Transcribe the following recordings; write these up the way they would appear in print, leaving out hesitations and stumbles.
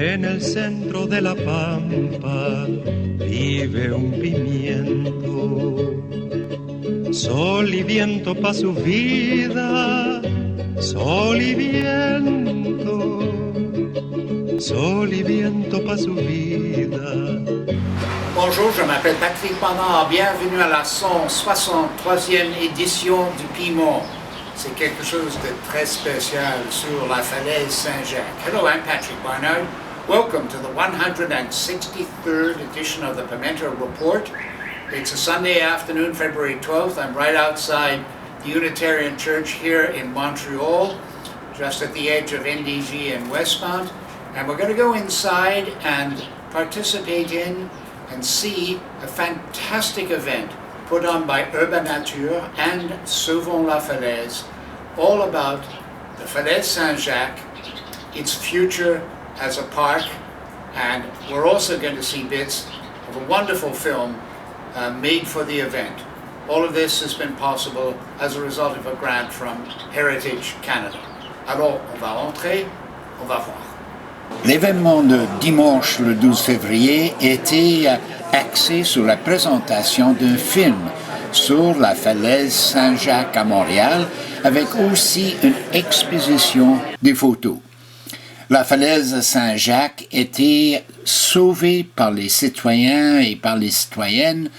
En el centro de la pampa vive un pimiento. Sol y viento pa' su vida, sol y viento, sol y viento pa' su vida. Bonjour, je m'appelle Patrick Bernard. Bienvenue à la 163e édition du Pimento. C'est quelque chose de très spécial sur la Falaise Saint-Jacques. Hello, I'm Patrick Barnard. Welcome to the 163rd edition of the Pimento Report. It's a Sunday afternoon, February 12th. I'm right outside the Unitarian Church here in Montreal, just at the edge of NDG and Westmount. And we're going to go inside and participate in and see a fantastic event put on by UrbaNature and Sauvons la Falaise, all about the Falaise Saint-Jacques, its future as a park, and we're also going to see bits of a wonderful film made for the event. All of this has been possible as a result of a grant from Heritage Canada. Alors, on va entrer, on va voir. L'événement de dimanche le 12 février était axé sur la présentation d'un film sur la falaise Saint-Jacques à Montréal, avec aussi une exposition des photos. La falaise Saint-Jacques était sauvée par les citoyens et par les citoyennes,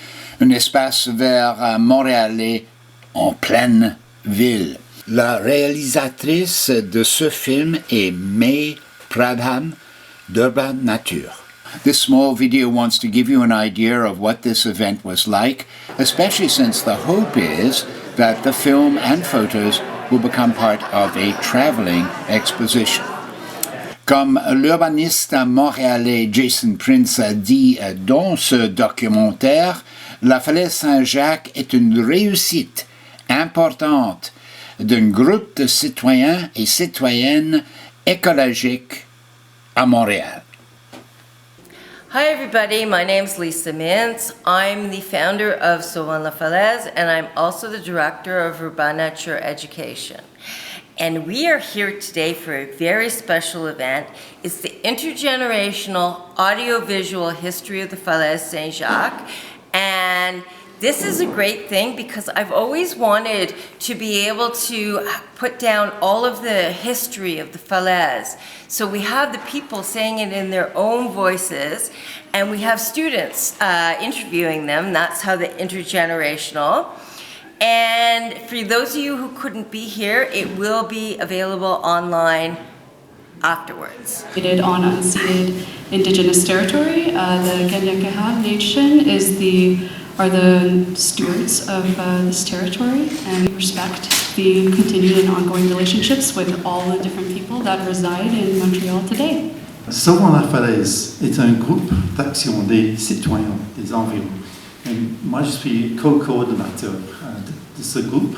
un espace vert montréalais en pleine ville. La réalisatrice de ce film est May Pradhan d'UrbaNature. This small video wants to give you an idea of what this event was like, especially since the hope is that the film and photos will become part of a traveling exposition. Comme l'urbaniste montréalais Jason Prince a dit dans ce documentaire, la falaise Saint-Jacques est une réussite importante d'un groupe de citoyens et citoyennes écologiques à Montréal. Hi everybody, my name's Lisa Mintz. I'm the founder of Sauvons la Falaise, and I'm also the director of UrbaNature Education. And we are here today for a very special event. It's the intergenerational audiovisual history of the Falaise Saint-Jacques. And this is a great thing because I've always wanted to be able to put down all of the history of the Falaise. So we have the people saying it in their own voices, and we have students interviewing them. That's how the intergenerational. And for those of you who couldn't be here, it will be available online afterwards. On unceded Indigenous territory, the Kanien'kehá:ka Nation are the stewards of this territory, and we respect the continued and ongoing relationships with all the different people that reside in Montreal today. Sauvons la Falaise est un groupe d'action des citoyens des environs. Et moi, je suis co-coordinateur de ce groupe.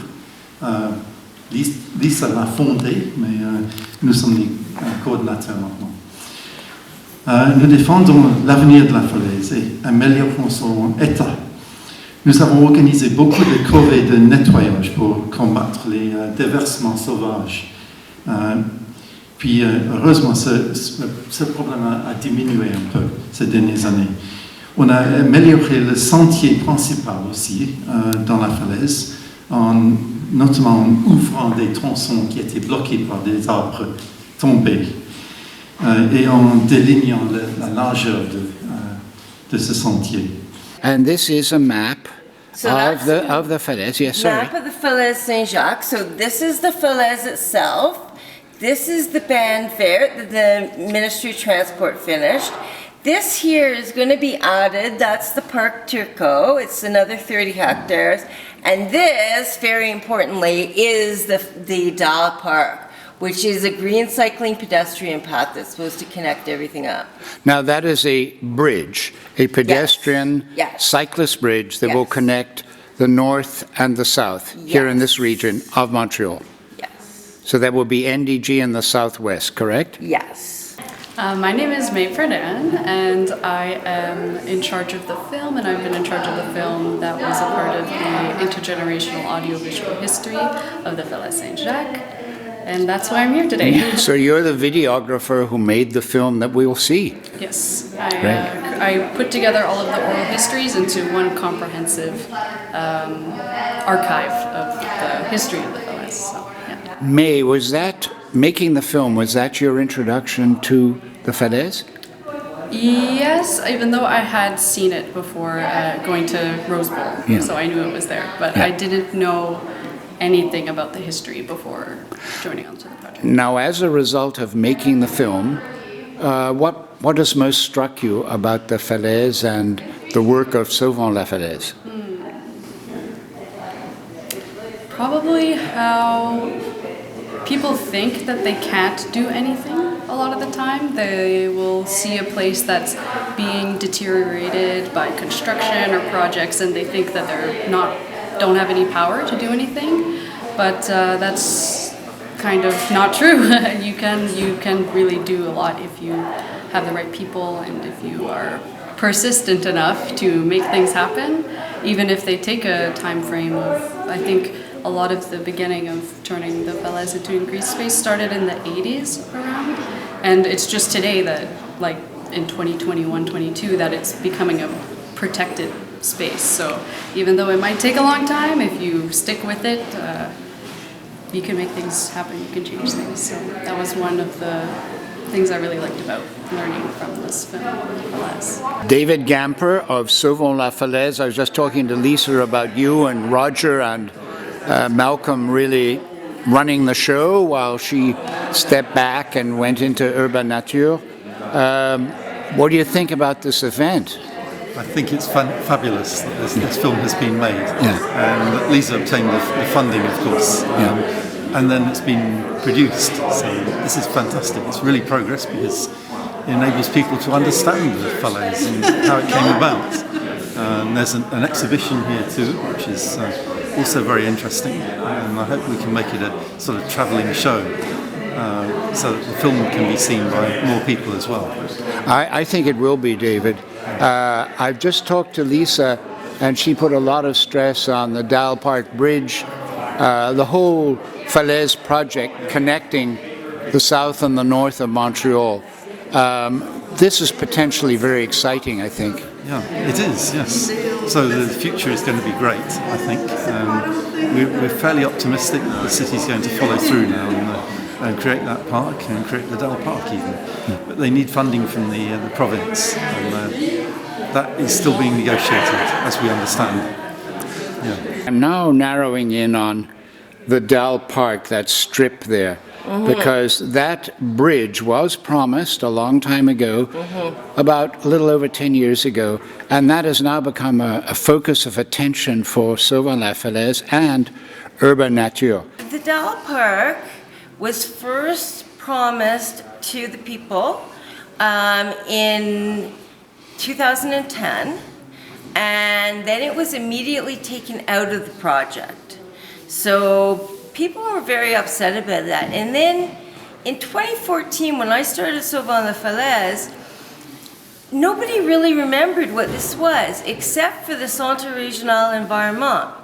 Lisa l'a fondé, mais nous sommes les coordinateurs maintenant. Nous défendons l'avenir de la Falaise et améliorons son état. Nous avons organisé beaucoup de corvées de nettoyage pour combattre les déversements sauvages. Puis heureusement, ce problème a diminué un peu ces dernières années. On a amélioré le sentier principal aussi dans la falaise, notamment en ouvrant des tronçons qui étaient bloqués par des arbres tombés et en délignant la largeur de ce sentier. And this is a map of the Falaise. Yes, sorry. Map of the Falaise Saint-Jacques. So this is the Falaise itself. This is the band fair that the Ministry of Transport finished. This here is going to be added. That's the Parc Turcot. It's another 30 hectares. And this, very importantly, is the Dahl Park, which is a green cycling pedestrian path that's supposed to connect everything up. Now that is a bridge, a pedestrian cyclist bridge that will connect the north and the south here in this region of Montreal. Yes. So that will be NDG in the southwest, correct? Yes. My name is May Pradhan, and I am in charge of the film, and I've been in charge of the film that was a part of the intergenerational audiovisual history of the Falaise Saint-Jacques. And that's why I'm here today. So you're the videographer who made the film that we will see. Yes, I put together all of the oral histories into one comprehensive archive of the history of the Falaise. So, yeah. May, was that, making the film, was that your introduction to the Falaise? Yes, even though I had seen it before going to Rose Bowl, so I knew it was there, but I didn't know anything about the history before joining onto the project. Now, as a result of making the film, what has most struck you about the Falaise and the work of Sauvons la Falaise? Probably how people think that they can't do anything a lot of the time. They will see a place that's being deteriorated by construction or projects and they think that don't have any power to do anything, but that's kind of not true. You can really do a lot if you have the right people and if you are persistent enough to make things happen, even if they take a time frame of, I think a lot of the beginning of turning the Falaise into a green space started in the 80s around, and it's just today that, like in 2021-22, that it's becoming a protected space. So even though it might take a long time, if you stick with it, you can make things happen, you can change things. So that was one of the things I really liked about learning from this film, Falaise. David Gamper of Sauvons la Falaise. I was just talking to Lisa about you and Roger and Malcolm really running the show while she stepped back and went into UrbaNature. What do you think about this event? I think it's fabulous that this film has been made, and that Lisa obtained the funding, of course, and then it's been produced. So this is fantastic. It's really progress because it enables people to understand the Falaise and how it came about. There's an exhibition here too, which is also very interesting, and I hope we can make it a sort of travelling show. So that the film can be seen by more people as well. I think it will be, David. I've just talked to Lisa, and she put a lot of stress on the Dalles Park Bridge, the whole Falaise project connecting the south and the north of Montreal. This is potentially very exciting, I think. Yeah, it is, yes. So the future is going to be great, I think. We're fairly optimistic that the city's going to follow through now and create that park and create the Dalles Park even. But they need funding from the province, and that is still being negotiated, as we understand. Yeah. I'm now narrowing in on the Dalles Park, that strip there, because that bridge was promised a long time ago, about a little over 10 years ago, and that has now become a focus of attention for Sauvons la Falaise and UrbaNature. The Dalles Park was first promised to the people in 2010, and then it was immediately taken out of the project. So people were very upset about that. And then in 2014, when I started Sauvons la Falaise, nobody really remembered what this was, except for the Centre Régional Environnement.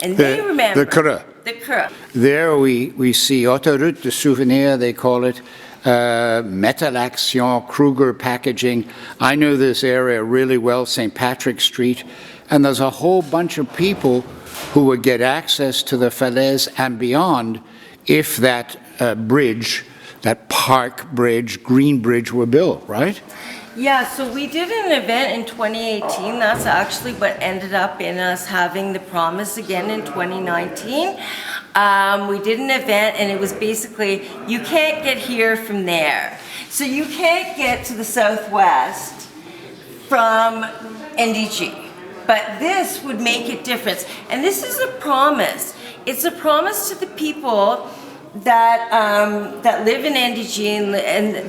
And they remember. The CRE. The CRE. There we see Autoroute de Souvenir, they call it, Metal Action, Kruger Packaging. I know this area really well, St. Patrick Street, and there's a whole bunch of people who would get access to the Falaise and beyond if that bridge, that park bridge, green bridge were built, right? Yeah, so we did an event in 2018. That's actually what ended up in us having the promise again in 2019. We did an event, and it was basically, you can't get here from there. So you can't get to the southwest from NDG. But this would make a difference. And this is a promise. It's a promise to the people that that live in NDG and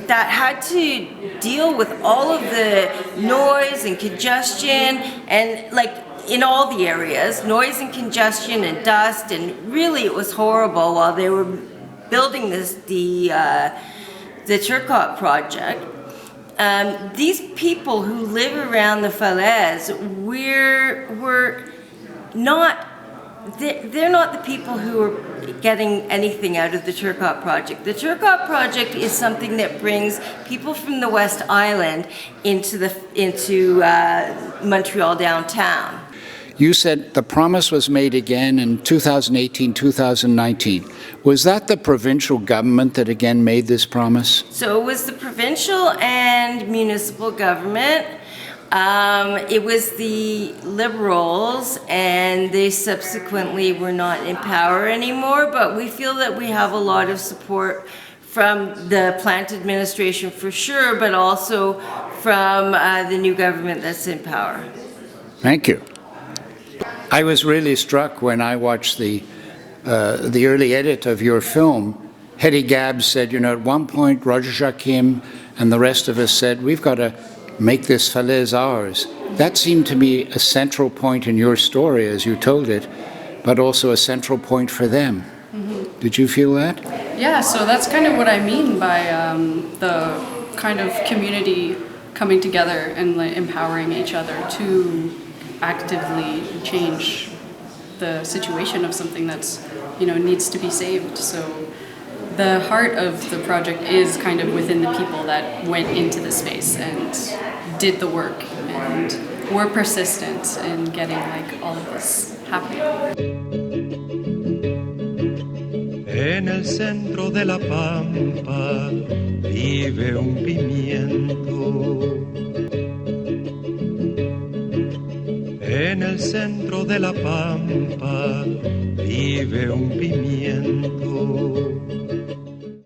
that had to deal with all of the noise and congestion, and like in all the areas, noise and congestion and dust, and really it was horrible while they were building the Turcotte project. These people who live around the Falaise were not they're not the people who are getting anything out of the Turcotte project. The Turcotte project is something that brings people from the West Island into Montreal downtown. You said the promise was made again in 2018, 2019. Was that the provincial government that again made this promise? So it was the provincial and municipal government. It was the Liberals, and they subsequently were not in power anymore, but we feel that we have a lot of support from the Plant administration for sure, but also from the new government that's in power. Thank you. I was really struck when I watched the early edit of your film. Hetty Gabb said, you know, at one point Roger Joachim and the rest of us said, we've got to make this Falaise ours. That seemed to be a central point in your story as you told it, but also a central point for them. Mm-hmm. Did you feel that? Yeah, so that's kind of what I mean by the kind of community coming together and like, empowering each other to actively change the situation of something that's, you know, needs to be saved. So the heart of the project is kind of within the people that went into the space and did the work and were persistent in getting like all of this happening. En el centro de la pampa vive un pimiento. En el centro de la pampa vive un pimiento.